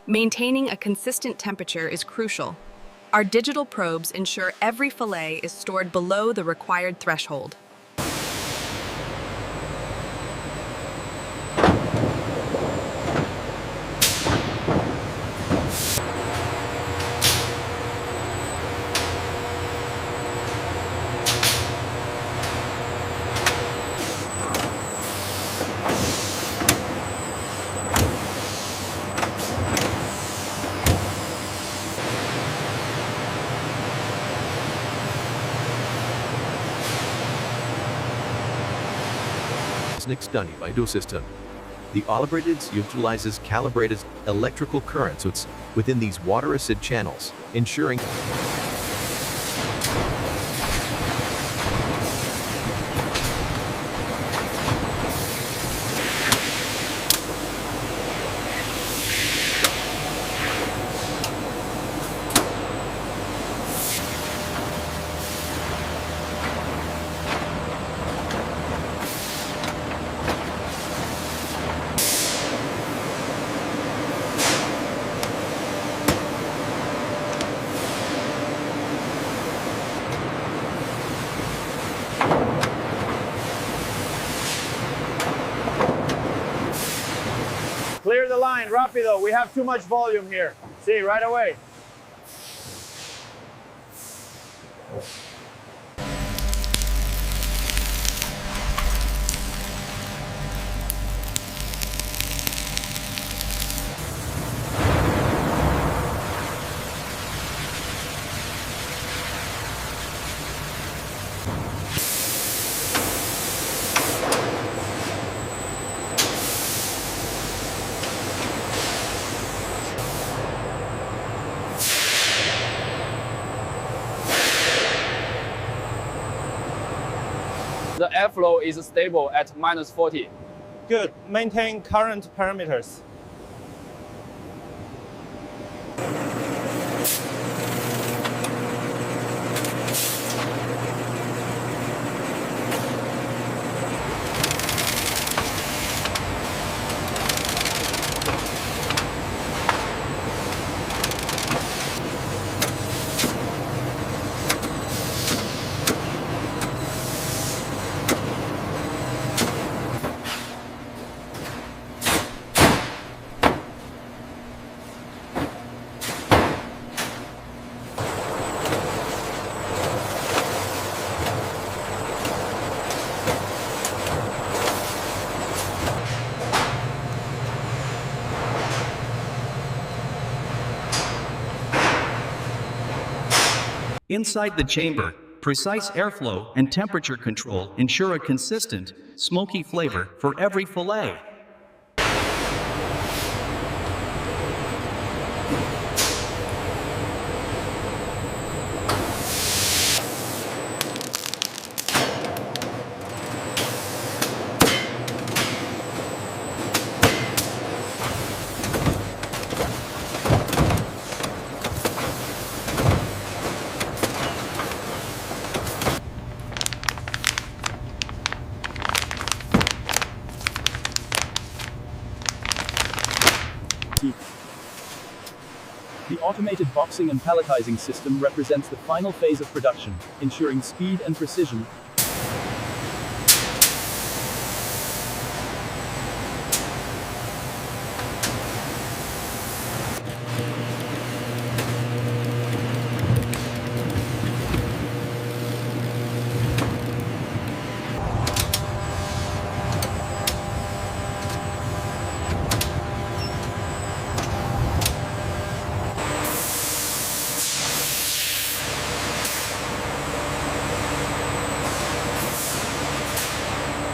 Maintaining a consistent temperature is crucial. Our digital probes ensure every fillet is stored below the required threshold. Study by do system. The Olibrated utilizes calibrated electrical currents within these water acid channels, ensuring Clear the line, rapido. We have too much volume here. See, right away. The airflow is stable at -40. Good. Maintain current parameters. Inside the chamber, precise airflow and temperature control ensure a consistent, smoky flavor for every fillet. The automated boxing and palletizing system represents the final phase of production, ensuring speed and precision.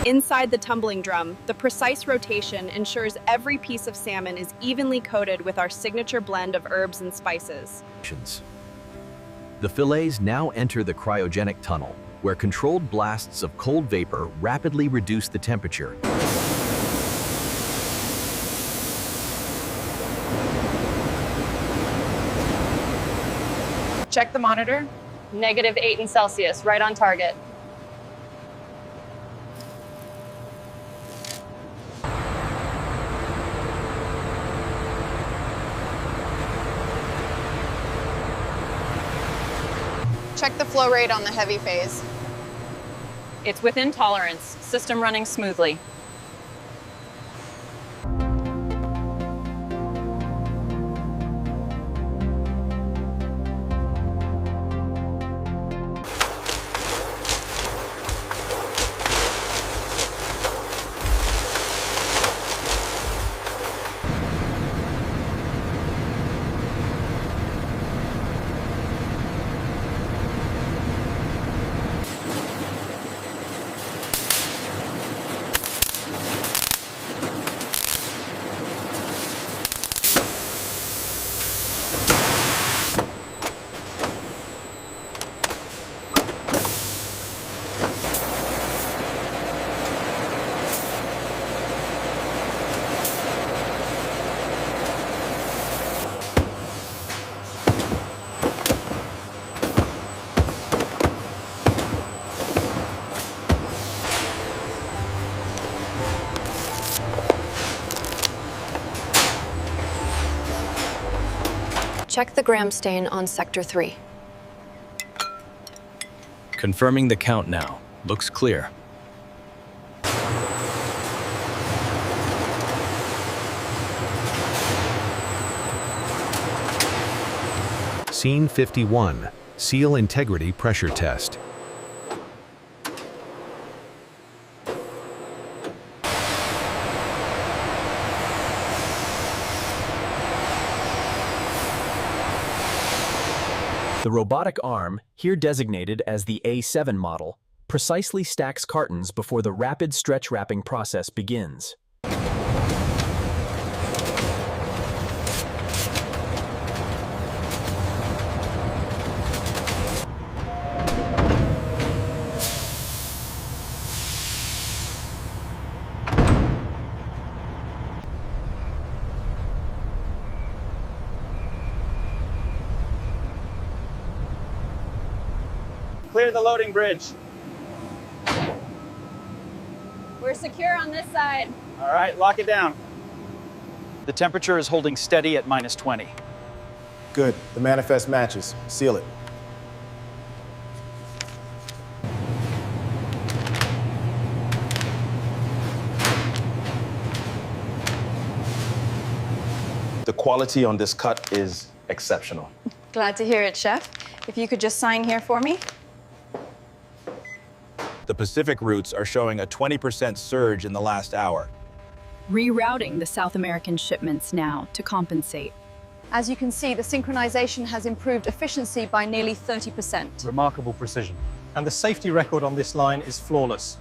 Inside the tumbling drum, the precise rotation ensures every piece of salmon is evenly coated with our signature blend of herbs and spices. The fillets now enter the cryogenic tunnel, where controlled blasts of cold vapor rapidly reduce the temperature. Check the monitor. -8 in Celsius, right on target. Check the flow rate on the heavy phase. It's within tolerance. System running smoothly. Check the gram stain on Sector 3. Confirming the count now. Looks clear. Scene 51. Seal integrity pressure test. The robotic arm, here designated as the A7 model, precisely stacks cartons before the rapid stretch wrapping process begins. Clear the loading bridge. We're secure on this side. All right, lock it down. The temperature is holding steady at -20. Good. The manifest matches. Seal it. The quality on this cut is exceptional. Glad to hear it, Chef. If you could just sign here for me. The Pacific routes are showing a 20% surge in the last hour. Rerouting the South American shipments now to compensate. As you can see, the synchronization has improved efficiency by nearly 30%. Remarkable precision. And the safety record on this line is flawless.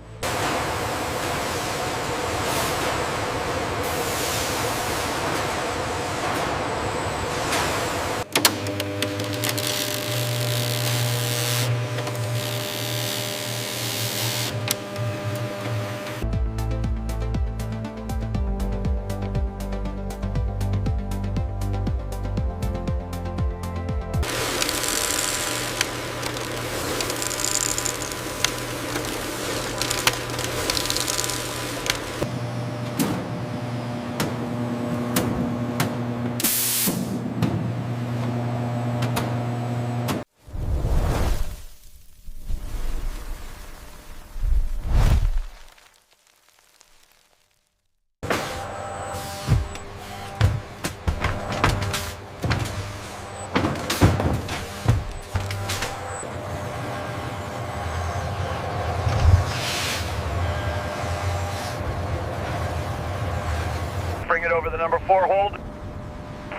Bring it over the number 4 hold.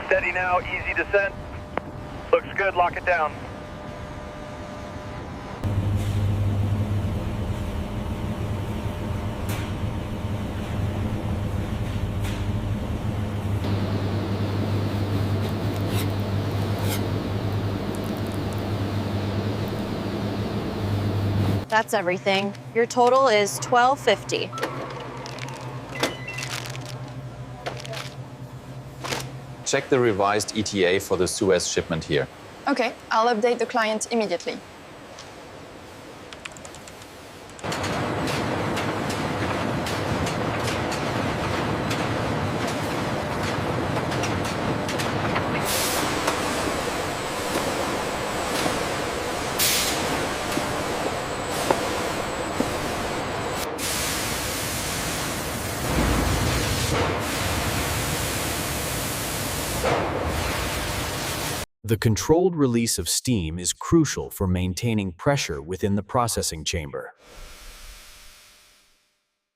Steady now, easy descent. Looks good, lock it down. That's everything. Your total is $12.50. Check the revised ETA for the Suez shipment here. Okay, I'll update the client immediately. The controlled release of steam is crucial for maintaining pressure within the processing chamber.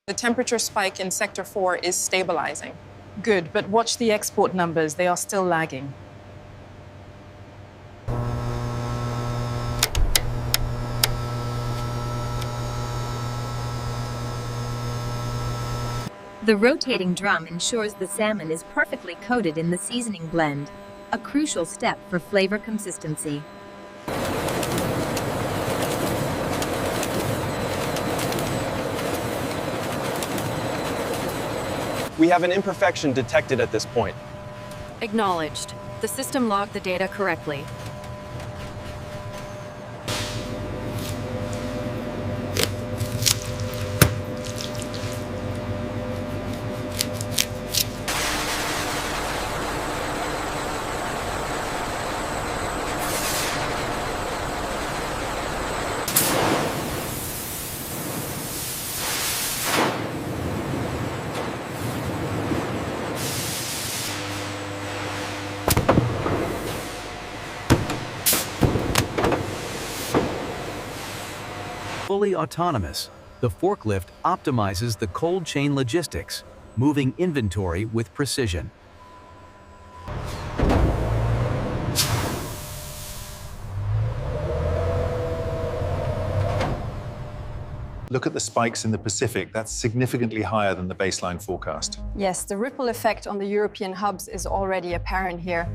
The temperature spike in Sector 4 is stabilizing. Good, but watch the export numbers. They are still lagging. The rotating drum ensures the salmon is perfectly coated in the seasoning blend, a crucial step for flavor consistency. We have an imperfection detected at this point. Acknowledged. The system logged the data correctly. Fully autonomous, the forklift optimizes the cold chain logistics, moving inventory with precision. Look at the spikes in the Pacific. That's significantly higher than the baseline forecast. Yes, the ripple effect on the European hubs is already apparent here.